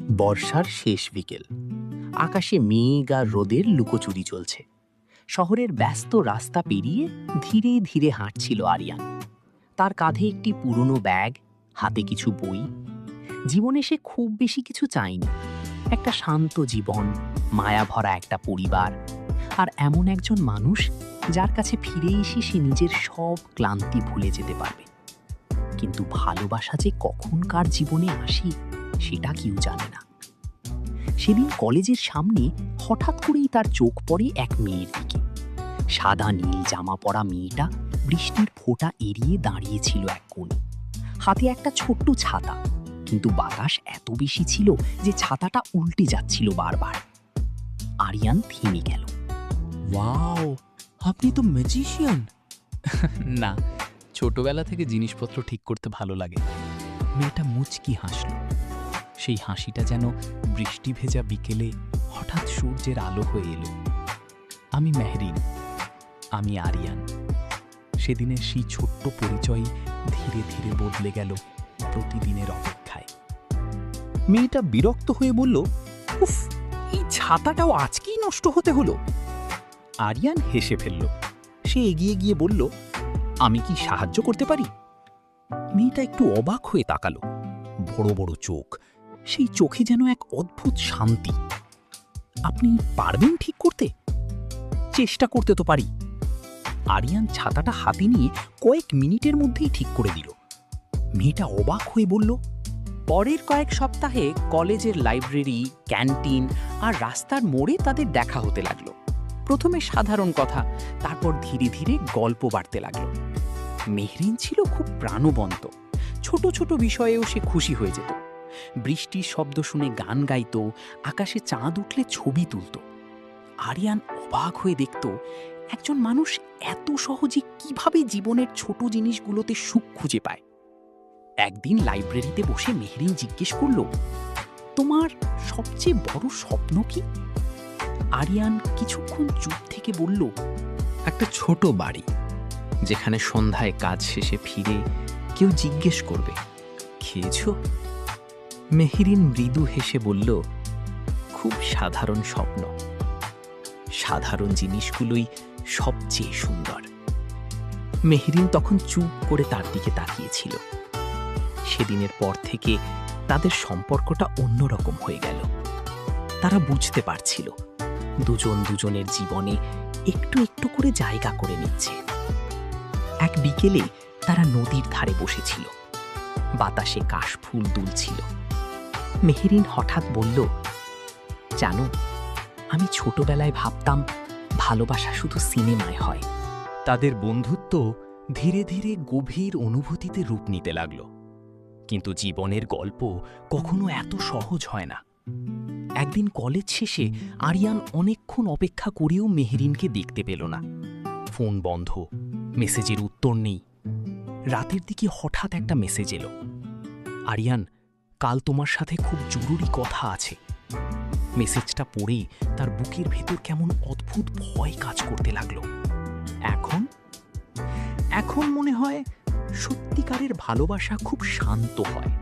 বর্ষার শেষ বিকেল। আকাশে মেঘ আর রোদের লুকোচুরি চলছে। শহরের ব্যস্ত রাস্তা পেরিয়ে ধীরে ধীরে হাঁটছিল আরিয়ান। তার কাঁধে একটি পুরনো ব্যাগ, হাতে কিছু বই। জীবনে সে খুব বেশি কিছু চায়নি। একটা শান্ত জীবন, মায়া ভরা একটা পরিবার, আর এমন একজন মানুষ যার কাছে ফিরে এসে সে নিজের সব ক্লান্তি ভুলে যেতে পারবে। কিন্তু ভালোবাসা যে কখন কার জীবনে আসে সেটা কেউ জানে না। সেদিন কলেজের সামনে হঠাৎ করেই তার চোখ পড়ে এক মেয়ের দিকে। সাদা নীল জামা পরা মেয়েটা বৃষ্টির ফোঁটা এড়িয়ে দাঁড়িয়েছিল এক কোণে। হাতে একটা ছোট্ট ছাতা, কিন্তু বাতাস এত বেশি ছিল যে ছাতাটা উল্টে যাচ্ছিল বারবার। আরিয়ান থেমে গেল। ওয়াও, আপনি তো ম্যাজিশিয়ান। না, ছোটবেলা থেকে জিনিসপত্র ঠিক করতে ভালো লাগে। মেয়েটা মুচকি হাসল। সেই হাসিটা যেন বৃষ্টি ভেজা বিকেলে হঠাৎ সূর্যের আলো হয়ে এলো। আমি মেহরিন, আমি আরিয়ান। সেদিনের সেই ছোট্ট পরিচয় ধীরে ধীরে বদলে গেল প্রতিদিনের অপেক্ষায়। মেয়েটা বিরক্ত হয়ে বলল, উফ, এই ছাতাটাও আজকেই নষ্ট হতে হলো। আরিয়ান হেসে ফেলল। সে এগিয়ে গিয়ে বলল, আমি কি সাহায্য করতে পারি? মেয়েটা একটু অবাক হয়ে তাকালো। বড় বড় চোখ, সেই চোখে যেন এক অদ্ভুত শান্তি। আপনি পারবেন ঠিক করতে? চেষ্টা করতে তো পারি। আরিয়ান ছাতাটা হাতে নিয়ে কয়েক মিনিটের মধ্যেই ঠিক করে দিল। মেয়েটা অবাক হয়ে বলল, পরের কয়েক সপ্তাহে কলেজের লাইব্রেরি, ক্যান্টিন আর রাস্তার মোড়ে তাদের দেখা হতে লাগলো। প্রথমে সাধারণ কথা, তারপর ধীরে ধীরে গল্প বাড়তে লাগলো। মেহরিন ছিল খুব প্রাণবন্ত। ছোট ছোট বিষয়েও সে খুশি হয়ে যেত। বৃষ্টির শব্দ শুনে গান গাইত, আকাশে চাঁদ উঠলে ছবি তুলত। আরিয়ান অবাক হয়ে দেখত, একজন মানুষ এত সহজে কিভাবে জীবনের ছোট জিনিসগুলোতে সুখ খুঁজে পায়। একদিন লাইব্রেরিতে বসে মেহরিন জিজ্ঞেস করল, তোমার সবচেয়ে বড় স্বপ্ন কি? আরিয়ান কিছুক্ষণ চুপ থেকে বলল, একটা ছোট বাড়ি, যেখানে সন্ধ্যায় কাজ শেষে ফিরে কেউ জিজ্ঞেস করবে, খেয়েছ? মেহরিন মৃদু হেসে বলল, খুব সাধারণ স্বপ্ন। সাধারণ জিনিসগুলোই সবচেয়ে সুন্দর। মেহরিন তখন চুপ করে তার দিকে তাকিয়েছিল। সেদিনের পর থেকে তাদের সম্পর্কটা অন্যরকম হয়ে গেল। তারা বুঝতে পারছিল দুজন দুজনের জীবনে একটু একটু করে জায়গা করে নিচ্ছে। এক বিকেলে তারা নদীর ধারে বসেছিল। বাতাসে কাশফুল দুলছিল। মেহরিন হঠাৎ বলল, জানো, আমি ছোটবেলায় ভাবতাম ভালোবাসা শুধু সিনেমায় হয়। তাদের বন্ধুত্ব ধীরে ধীরে গভীর অনুভূতিতে রূপ নিতে লাগল। কিন্তু জীবনের গল্প কখনো এত সহজ হয় না। একদিন কলেজ শেষে আরিয়ান অনেকক্ষণ অপেক্ষা করেও মেহরিনকে দেখতে পেল না। ফোন বন্ধ, মেসেজের উত্তর নেই। রাতের দিকে হঠাৎ একটা মেসেজ এলো, আরিয়ান, কাল তোমার সাথে খুব জরুরি কথা আছে। মেসেজটা পড়ে তার বুকের ভেতর কেমন অদ্ভুত ভয় কাজ করতে লাগলো। এখন এখন মনে হয় সত্যিকারের ভালোবাসা খুব শান্ত হয়,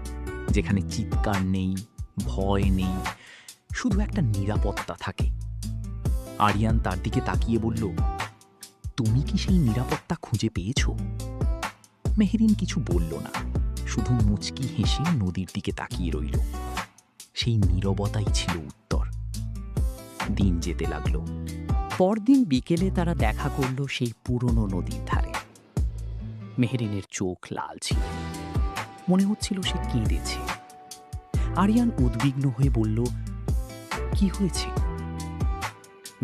যেখানে চিৎকার নেই, ভয় নেই, শুধু একটা নিরাপত্তা থাকে। আরিয়ান তার দিকে তাকিয়ে বলল, তুমি কি সেই নিরাপত্তা খুঁজে পেয়েছো? মেহরিন কিছু বলল না, শুধু মুচকি হেসে নদীর দিকে তাকিয়ে রইল। সেই নীরবতাই ছিল উত্তর। দিন যেতে লাগলো। পরদিন বিকেলে তারা দেখা করল সেই পুরনো নদীর ধারে। মেহরিনের চোখ লাল ছিল, মনে হচ্ছিল সে কেঁদেছে। আরিয়ান উদ্বিগ্ন হয়ে বলল, কি হয়েছে?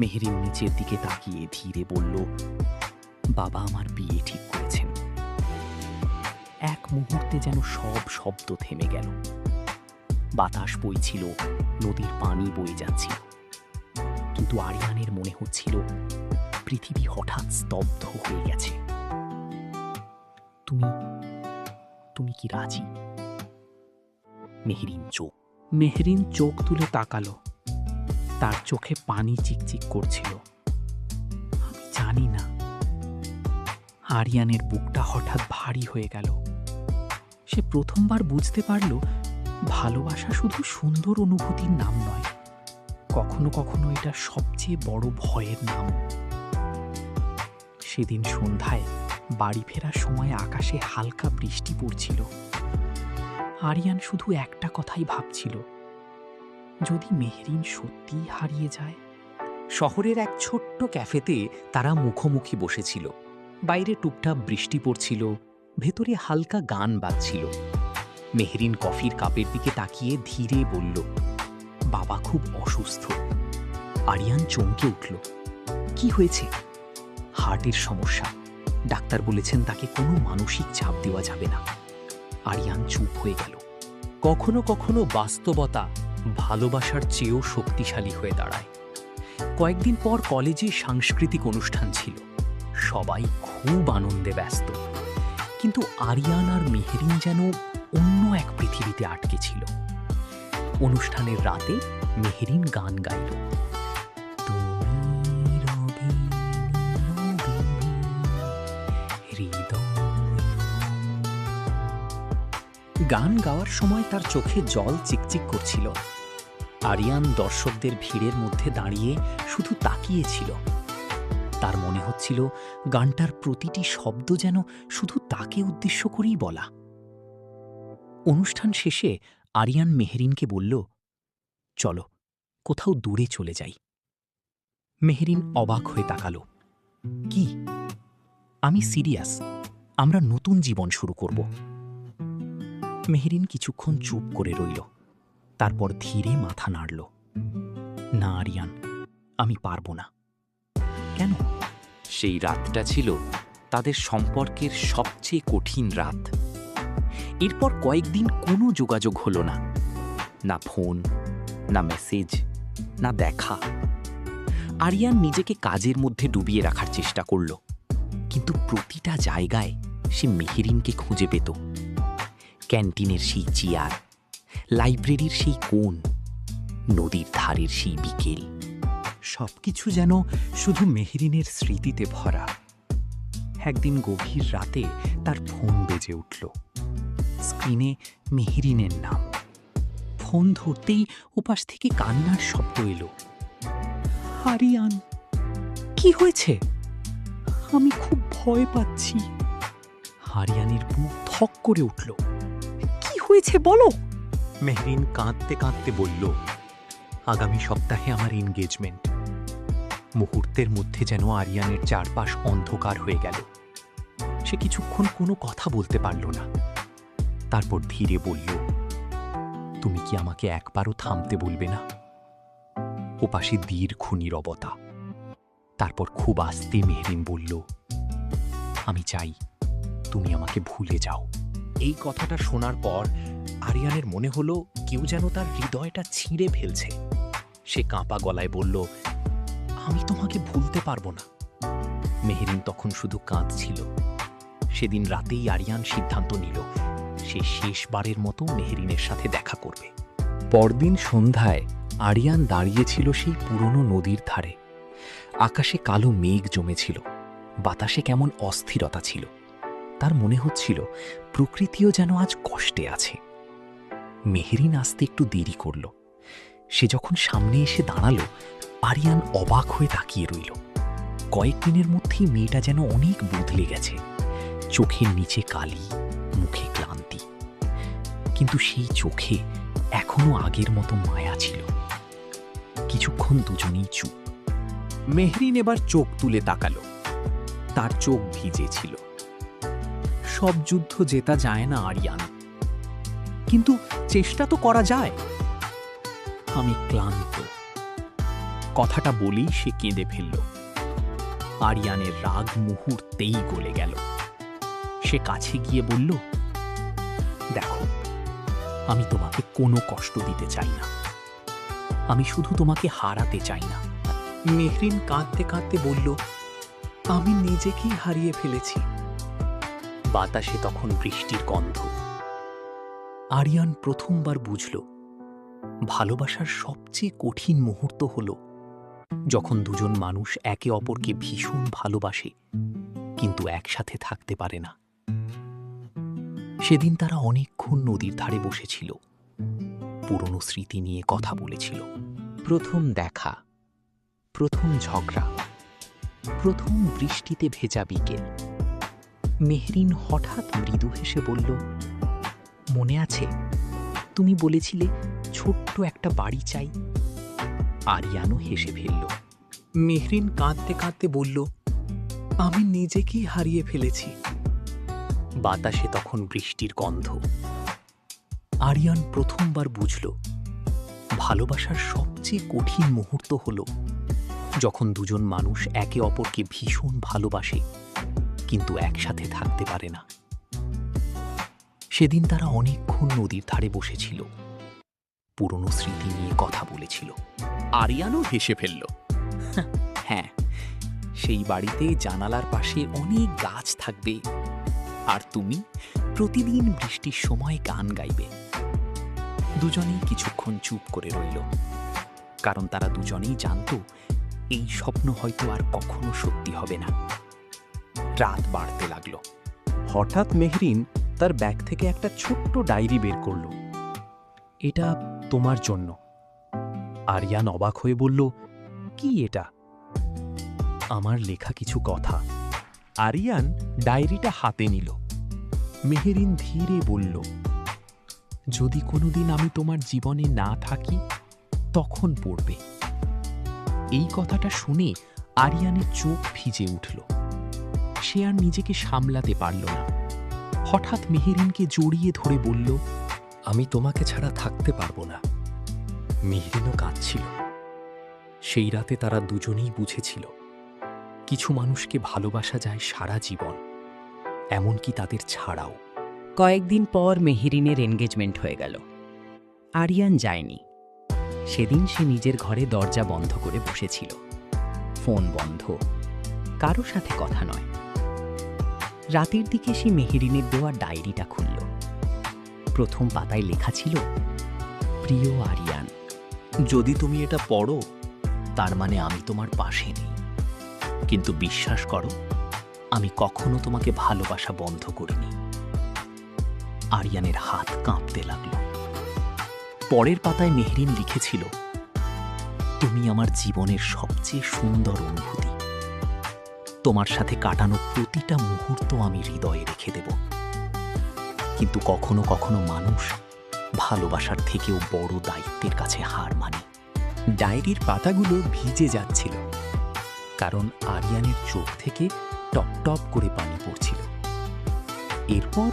মেহরিন নিচের দিকে তাকিয়ে ধীরে বলল, বাবা আমার বিয়ে ঠিক করেছেন। এক মুহূর্তে যেন সব শব্দ থেমে গেল। বাতাস বইছিল, নদীর পানি বয়ে যাচ্ছিল, কিন্তু আরিয়ানের মনে হচ্ছিল পৃথিবী হঠাৎ স্তব্ধ হয়ে গেছে। তুমি তুমি কি রাজি? মেহরিন চোখ তুলে তাকালো। তার চোখে পানি চিকচিক করছিল। আমি জানি না। আরিয়ানের বুকটা হঠাৎ ভারী হয়ে গেল। সে প্রথমবার বুঝতে পারল ভালোবাসা শুধু সুন্দর অনুভূতির নাম নয়, কখনো কখনো এটা সবচেয়ে বড় ভয়ের নাম। সেদিন সন্ধ্যায় বাড়ি ফেরার সময় আকাশে হালকা বৃষ্টি পড়ছিল। আরিয়ান শুধু একটা কথাই ভাবছিল, যদি মেহরিন সত্যিই হারিয়ে যায়। শহরের এক ছোট্ট ক্যাফেতে তারা মুখোমুখি বসেছিল। বাইরে টুপটাপ বৃষ্টি পড়ছিল, ভেতরে হালকা গান বাজছিল। মেহরিন কফির কাপের দিকে তাকিয়ে ধীরে বলল, বাবা খুব অসুস্থ। আরিয়ান চমকে উঠল। কি হয়েছে? হার্টের সমস্যা। ডাক্তার বলেছেন তাকে কোনো মানসিক চাপ দেওয়া যাবে না। আরিয়ান চুপ হয়ে গেল। কখনো কখনো বাস্তবতা ভালোবাসার চেয়েও শক্তিশালী হয়ে দাঁড়ায়। কয়েকদিন পর কলেজে সাংস্কৃতিক অনুষ্ঠান ছিল। সবাই খুব আনন্দে ব্যস্ত, কিন্তু আরিয়ান আর মেহরিন যেন অন্য এক পৃথিবীতে আটকে ছিল। অনুষ্ঠানের রাতে মেহরিন গান গাইল, তুমি রবিনী রবিনী হৃদয়। গান গাওয়ার সময় তার চোখে জল চিকচিক করছিল। আরিয়ান দর্শকদের ভিড়ের মধ্যে দাঁড়িয়ে শুধু তাকিয়েছিল। তার মনে হচ্ছিল গানটার প্রতিটি শব্দ যেন শুধু তাকে উদ্দেশ্য করেই বলা। অনুষ্ঠান শেষে আরিয়ান মেহরিনকে বলল, চলো কোথাও দূরে চলে যাই। মেহরিন অবাক হয়ে তাকালো। কি? আমি সিরিয়াস, আমরা নতুন জীবন শুরু করব। মেহরিন কিছুক্ষণ চুপ করে রইল, তারপর ধীরে মাথা নাড়ল। না আরিয়ান, আমি পারব না। কেন? সেই রাতটা ছিল তাদের সম্পর্কের সবচেয়ে কঠিন রাত। এরপর কয়েকদিন কোনো যোগাযোগ হলো না, না ফোন, না মেসেজ, না দেখা। আরিয়ান নিজেকে কাজের মধ্যে ডুবিয়ে রাখার চেষ্টা করল, কিন্তু প্রতিটা জায়গায় সে মেহরিনকে খুঁজে পেত। ক্যান্টিনের সেই চেয়ার, লাইব্রেরির সেই কোণ, নদীর ধারের সেই বিকেল, সবকিছু যেন শুধু মেহরিনের স্মৃতিতে ভরা। একদিন গভীর রাতে তার ফোন বেজে উঠল। স্ক্রিনে মেহরিনের নাম। ফোন ধরতেই ওপাশ থেকে কান্নার শব্দ এলো। আরিয়ান, কি হয়েছে? আমি খুব ভয় পাচ্ছি। আরিয়ানের বুক ধক করে উঠল। কি হয়েছে বলো? মেহরিন কাঁদতে কাঁদতে বলল, আগামী সপ্তাহে আমার এনগেজমেন্ট। মুহূর্তের মধ্যে যেন আরিয়ানের চারপাশ অন্ধকার হয়ে গেল। সে কিছুক্ষণ কোনো কথা বলতে পারল না। তারপর ধীরে বলল, তুমি কি আমাকে একবারও থামতে বলবে না? ওপাশে দীর্ঘ নীরবতা। তারপর খুব আস্তে মেহরিন বলল, আমি চাই তুমি আমাকে ভুলে যাও। এই কথাটা শোনার পর আরিয়ানের মনে হলো কেউ যেন তার হৃদয়টা ছিঁড়ে ফেলছে। সে কাঁপা গলায় বলল, আমি তোমাকে ভুলতে পারবো না। মেহরিন তখন শুধু কাঁদছিল। সেদিন রাতেই আরিয়ান সিদ্ধান্ত নিল, সে শেষবারের মতো মেহরিনের সাথে দেখা করবে। পরদিন সন্ধ্যায় আরিয়ান দাঁড়িয়েছিল সেই পুরনো নদীর ধারে। আকাশে কালো মেঘ জমেছিল, বাতাসে কেমন অস্থিরতা ছিল। তার মনে হচ্ছিল প্রকৃতিও যেন আজ কষ্টে আছে। মেহরিন আসতে একটু দেরি করল। সে যখন সামনে এসে দাঁড়ালো, আরিয়ান অবাক হয়ে তাকিয়ে রইল। কয়েকদিনের মধ্যেই মেয়েটা যেন অনেক বদলে গেছে। চোখের নিচে কালি, মুখে ক্লান্তি, কিন্তু সেই চোখে এখনো আগের মতো মায়া ছিল। কিছুক্ষণ দুজনেই চুপ। মেহরিন এবার চোখ তুলে তাকালো। তার চোখ ভিজে ছিল। সব যুদ্ধ জেতা যায় না আরিয়ান, কিন্তু চেষ্টা তো করা যায়। আমি ক্লান্ত। কথাটা বলেই সে কেঁদে ফেলল। আরিয়ানের রাগ মুহূর্তেই গলে গেল। সে কাছে গিয়ে বলল, দেখো, আমি তোমাকে কোনো কষ্ট দিতে চাই না। আমি শুধু তোমাকে হারাতে চাই না। মেহরিন কাঁদতে কাঁদতে বলল, আমি নিজেকেই হারিয়ে ফেলেছি। বাতাসে তখন বৃষ্টির গন্ধ। আরিয়ান প্রথমবার বুঝল, ভালোবাসার সবচেয়ে কঠিন মুহূর্ত হল যখন দুজন মানুষ একে অপরকে ভীষণ ভালোবাসে, কিন্তু একসাথে থাকতে পারে না। সেদিন তারা অনেকক্ষণ নদীর ধারে বসেছিল, পুরনো স্মৃতি নিয়ে কথা বলেছিল। প্রথম দেখা, প্রথম ঝগড়া, প্রথম বৃষ্টিতে ভেজা বিকেল। মেহরিন হঠাৎ মৃদু হেসে বলল, মনে আছে তুমি বলেছিলে ছোট্ট একটা বাড়ি চাই? আরিয়ানও হেসে ফেলল। মেহরিন কাঁদতে কাঁদতে বলল, আমি নিজেকেই হারিয়ে ফেলেছি। বাতাসে তখন বৃষ্টির গন্ধ। আরিয়ান প্রথমবার বুঝল ভালোবাসার সবচেয়ে কঠিন মুহূর্ত হল যখন দুজন মানুষ একে অপরকে ভীষণ ভালোবাসে কিন্তু একসাথে থাকতে পারে না। সেদিন তারা অনেকক্ষণ নদীর ধারে বসেছিল, পুরনো স্মৃতি নিয়ে কথা বলেছিল। আরিয়ানও হেসে ফেলল। হ্যাঁ, সেই বাড়িতে জানালার পাশে অনেক গাছ থাকবে আর তুমি প্রতিদিন বৃষ্টির সময় গান গাইবে। দুজনেই কিছুক্ষণ চুপ করে রইল, কারণ তারা দুজনেই জানত এই স্বপ্ন হয়তো আর কখনো সত্যি হবে না। রাত বাড়তে লাগলো। হঠাৎ মেহরিন তার ব্যাগ থেকে একটা ছোট্ট ডায়েরি বের করল। এটা তোমার জন্য। আরিয়ান অবাক হয়ে বলল, কি এটা? আমার লেখা কিছু কথা। আরিয়ান ডায়েরিটা হাতে নিল। মেহরিন ধীরে বলল, যদি কোনোদিন আমি তোমার জীবনে না থাকি তখন পড়বে। এই কথাটা শুনে আরিয়ানের চোখ ভিজে উঠল। সে আর নিজেকে সামলাতে পারল না। হঠাৎ মেহরিনকে জড়িয়ে ধরে বলল, আমি তোমাকে ছাড়া থাকতে পারবো না। মেহরিনও কাঁদছিল। সেই রাতে তারা দুজনেই বুঝেছিল কিছু মানুষকে ভালোবাসা যায় সারা জীবন, এমনকি তাদের ছাড়াও। কয়েকদিন পর মেহরিনের এনগেজমেন্ট হয়ে গেল। আরিয়ান যায়নি। সেদিন সে নিজের ঘরে দরজা বন্ধ করে বসেছিল, ফোন বন্ধ, কারো সাথে কথা নয়। রাতের দিকে সে মেহরিনের দেওয়া ডায়েরিটা খুলল। প্রথম পাতায় লেখা ছিল, প্রিয় আরিয়ান, যদি তুমি এটা পড়ো তার মানে আমি তোমার পাশে নেই, কিন্তু বিশ্বাস করো আমি কখনো তোমাকে ভালোবাসা বন্ধ করিনি। আরিয়ানের হাত কাঁপতে লাগলো। পরের পাতায় মেহরিন লিখেছিল, তুমি আমার জীবনের সবচেয়ে সুন্দর অনুভূতি। তোমার সাথে কাটানো প্রতিটা মুহূর্ত আমি হৃদয়ে রেখে দেব। কিন্তু কখনো কখনো মানুষ ভালোবাসার থেকেও বড় দায়িত্বের কাছে হার মানে। ডায়েরির পাতাগুলো ভিজে যাচ্ছিল, কারণ আরিয়ানের চোখ থেকে টপ টপ করে পানি পড়ছিল। এরপর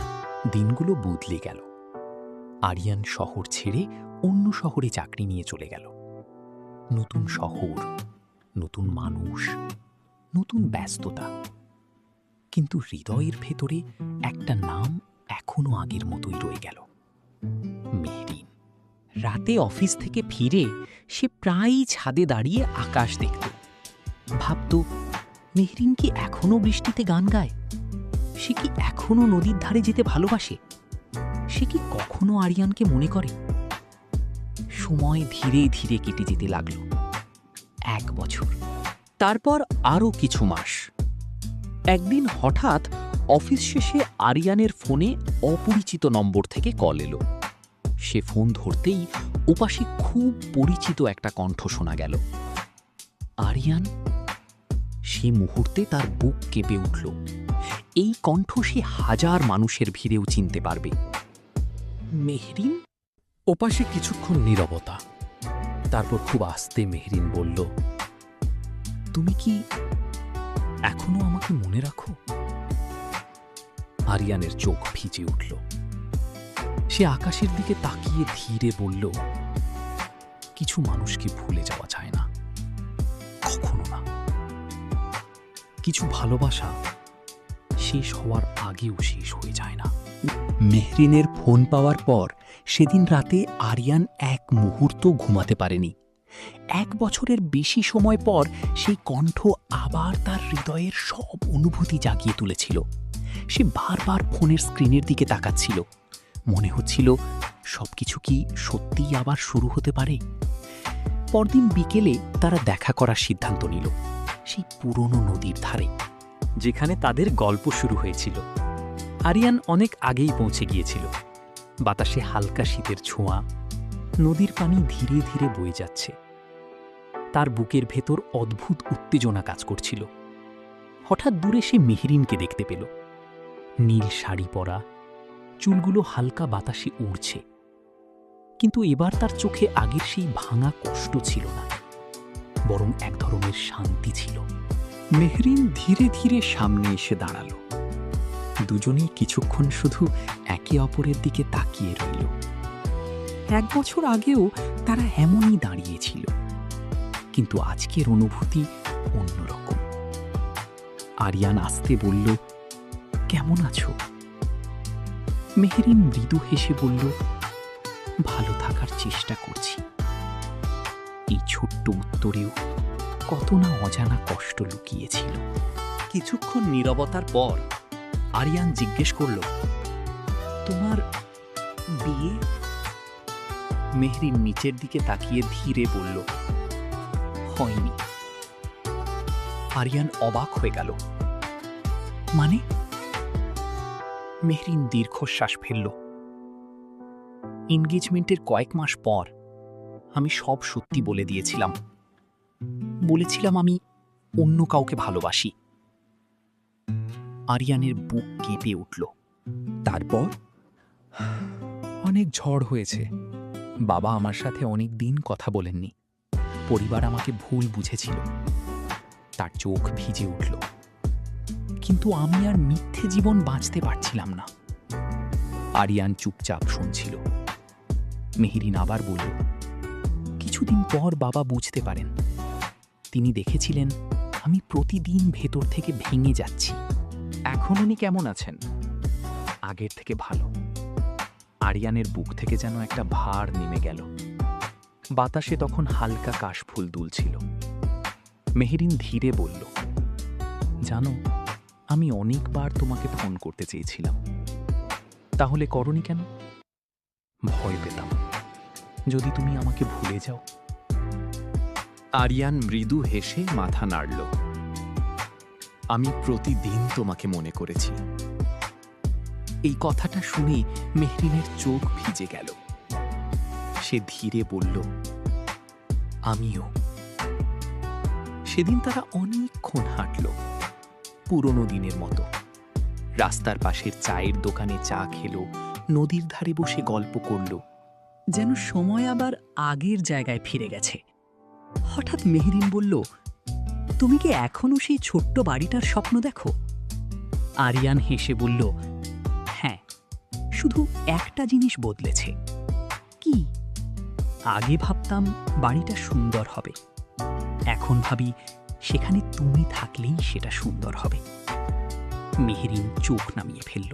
দিনগুলো বদলে গেল। আরিয়ান শহর ছেড়ে অন্য শহরে চাকরি নিয়ে চলে গেল। নতুন শহর, নতুন মানুষ, নতুন ব্যস্ততা, কিন্তু হৃদয়ের ভেতরে একটা নাম এখনো আগের মতোই রয়ে গেল, মেহরিন। রাতে অফিস থেকে ফিরে সে প্রায়ই ছাদে দাঁড়িয়ে আকাশ দেখত। ভাবত, মেহরিন কি এখনো বৃষ্টিতে গান গায়? সে কি এখনো নদীর ধারে যেতে ভালোবাসে? সে কি কখনো আরিয়ানকে মনে করে? সময় ধীরে ধীরে কেটে যেতে লাগল। 1 বছর, তারপর আরও কিছু মাস। একদিন হঠাৎ অফিস শেষে আরিয়ানের ফোনে অপরিচিত নম্বর থেকে কল এলো। সে ফোন ধরতেই ওপাশে খুব পরিচিত একটা কণ্ঠ শোনা গেল। আরিয়ান। সে মুহূর্তে তার বুক কেঁপে উঠল। এই কণ্ঠ সে হাজার মানুষের ভিড়েও চিনতে পারবে। মেহরিন? ওপাশে কিছুক্ষণ নীরবতা। তারপর খুব আস্তে মেহরিন বলল, তুমি কি এখনো আমাকে মনে রাখো? আরিয়ানের চোখ ভিজে উঠল। সে আকাশের দিকে তাকিয়ে ধীরে বলল, কিছু মানুষকে ভুলে যাওয়া যায় না, কখনো না। কিছু ভালোবাসা শেষ হওয়ার আগেও শেষ হয়ে যায় না। মেহরিনের ফোন পাওয়ার পর সেদিন রাতে আরিয়ান এক মুহূর্ত ঘুমাতে পারেনি। 1 বছরের বেশি সময় পর সেই কণ্ঠ আবার তার হৃদয়ের সব অনুভূতি জাগিয়ে তুলেছিল। সে বারবার ফোনের স্ক্রিনের দিকে তাকাচ্ছিল। মনে হচ্ছিল সবকিছু কি সত্যিই আবার শুরু হতে পারে। পরদিন বিকেলে তারা দেখা করার সিদ্ধান্ত নিল, সেই পুরনো নদীর ধারে, যেখানে তাদের গল্প শুরু হয়েছিল। আরিয়ান অনেক আগেই পৌঁছে গিয়েছিল। বাতাসে হালকা শীতের ছোঁয়া, নদীর পানি ধীরে ধীরে বয়ে যাচ্ছে। তার বুকের ভেতর অদ্ভুত উত্তেজনা কাজ করছিল। হঠাৎ দূরে সে মেহরিনকে দেখতে পেল। নীল শাড়ি পরা, চুলগুলো হালকা বাতাসে উড়ছে। কিন্তু এবার তার চোখে আগের সেই ভাঙা কষ্ট ছিল না, বরং এক ধরনের শান্তি ছিল। মেহরিন ধীরে ধীরে সামনে এসে দাঁড়াল। দুজনেই কিছুক্ষণ শুধু একে অপরের দিকে তাকিয়ে রইল। 1 বছর আগেও তারা এমনই দাঁড়িয়েছিল, কিন্তু আজকের অনুভূতি অন্যরকম। আরিয়ান আস্তে বলল, কেমন আছো? মেহরিন মৃদু হেসে বলল, ভালো থাকার চেষ্টা করছি। এই ছোট্ট উত্তরেও কত না অজানা কষ্ট লুকিয়েছিল। কিছুক্ষণ নীরবতার পর আরিয়ান জিজ্ঞেস করল, তোমার বিয়ে? মেহরিন নিচের দিকে তাকিয়ে ধীরে বলল, হয়নি। আরিয়ান অবাক হয়ে গেল। মানে? মেহরিন দীর্ঘশ্বাস ফেলল। এনগেজমেন্টের কয়েক মাস পর আমি সব সত্যি বলে দিয়েছিলাম। বলেছিলাম আমি অন্য কাউকে ভালোবাসি। আরিয়ানের বুক কেঁপে উঠল। তারপর অনেক ঝড় হয়েছে। বাবা আমার সাথে অনেক দিন কথা বলেননি। পরিবার আমাকে ভুল বুঝেছিল। তার চোখ ভিজে উঠল। কিন্তু আমি আর মিথ্যে জীবন বাঁচতে পারছিলাম না। আরিয়ান চুপচাপ শুনছিল। মেহরিন আবার বলল, কিছুদিন পর বাবা বুঝতে পারেন। তিনি দেখেছিলেন আমি প্রতিদিন ভেতর থেকে ভেঙে যাচ্ছি। এখন উনি কেমন আছেন? আগের থেকে ভালো। আরিয়ানের বুক থেকে যেন একটা ভার নেমে গেল। বাতাসে তখন হালকা কাশফুল দুলছিল। মেহরিন ধীরে বলল, জানো, আমি অনেকবার তোমাকে ফোন করতে চেয়েছিলাম। তাহলে করনি কেন? ভয় পেতাম যদি তুমি আমাকে ভুলে যাও। আরিয়ান মৃদু হেসে মাথা নাড়ল। আমি প্রতিদিন তোমাকে মনে করেছি। এই কথাটা শুনে মেহরিনের চোখ ভিজে গেল। সে ধীরে বলল, আমিও। সেদিন তারা অনেকক্ষণ হাঁটল, পুরনো দিনের মতো। রাস্তার পাশের চায়ের দোকানে চা খেলো, নদীর ধারে বসে গল্প করল, যেন সময় আবার আগের জায়গায় ফিরে গেছে। হঠাৎ মেহরিন বলল, তুমি কি এখনো সেই ছোট্ট বাড়িটার স্বপ্ন দেখো? আরিয়ান হেসে বলল, হ্যাঁ, শুধু একটা জিনিস বদলেছে। কি? আগে ভাবতাম বাড়িটা সুন্দর হবে, এখন ভাবি সেখানে তুমি থাকলেই সেটা সুন্দর হবে। মেহরিন চোখ নামিয়ে ফেলল।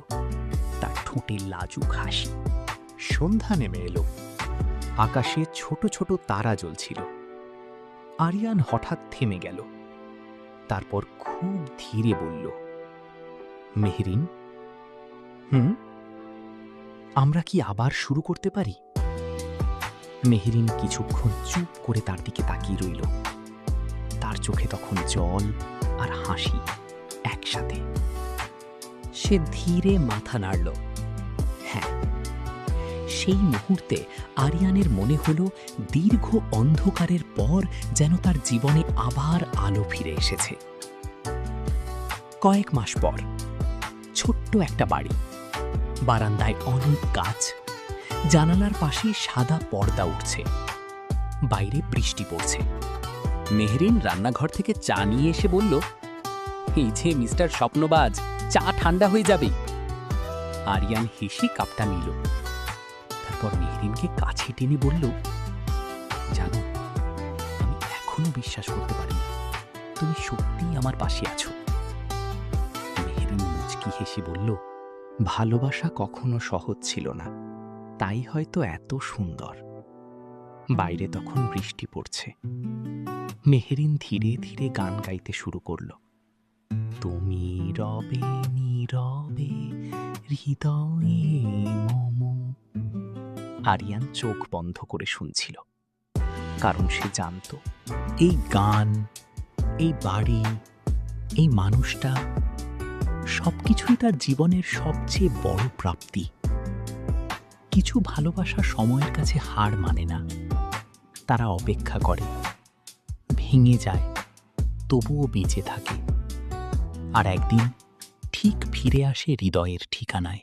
তার ঠোঁটে লাজুক হাসি। সন্ধ্যা নেমে এলো। আকাশে ছোট ছোট তারা জ্বলছিল। আরিয়ান হঠাৎ থেমে গেল। তারপর খুব ধীরে বলল, মেহরিন, আমরা কি আবার শুরু করতে পারি? মেহরিন কিছুক্ষণ চুপ করে তার দিকে তাকিয়ে রইল। তার চোখে তখন জল আর হাসি একসাথে। সে ধীরে মাথা নাড়ল। হ্যাঁ। সেই মুহূর্তে আরিয়ানের মনে হল দীর্ঘ অন্ধকারের পর যেন তার জীবনে আবার আলো ফিরে এসেছে। কয়েক মাস পর ছোট্ট একটা বাড়ি, বারান্দায় অনেক গাছ, জানালার পাশে সাদা পর্দা উঠছে, বাইরে বৃষ্টি পড়ছে। মেহরিন রান্নাঘর থেকে চা নিয়ে এসে বলল, এই যে মিস্টার স্বপ্নবাজ, চা ঠান্ডা হয়ে যাবে। আরিয়ান হেসে কাপটা নিল। তারপর মেহরিনকে কাছে টেনে বলল, জানো, আমি এখনো বিশ্বাস করতে পারি না তুমি সত্যিই আমার পাশে আছো। মেহরিন মুচকি হেসে বলল, ভালোবাসা কখনো সহজ ছিল না, তাই হয়তো এত সুন্দর। বাইরে তখন বৃষ্টি পড়ছে। মেহরিন ধীরে ধীরে গান গাইতে শুরু করল, তুমি রবে নীরবে হৃদয়ে মম। আরিয়ান চোখ বন্ধ করে শুনছিল, কারণ সে জানত এই গান, এই বাড়ি, এই মানুষটা সবকিছুই তার জীবনের সবচেয়ে বড় প্রাপ্তি। কিছু ভালোবাসা সময়ের কাছে হার মানে না, তারা অপেক্ষা করে, ভেঙে যায়, তবুও বেঁচে থাকে, আর একদিন ঠিক ফিরে আসে হৃদয়ের ঠিকানায়।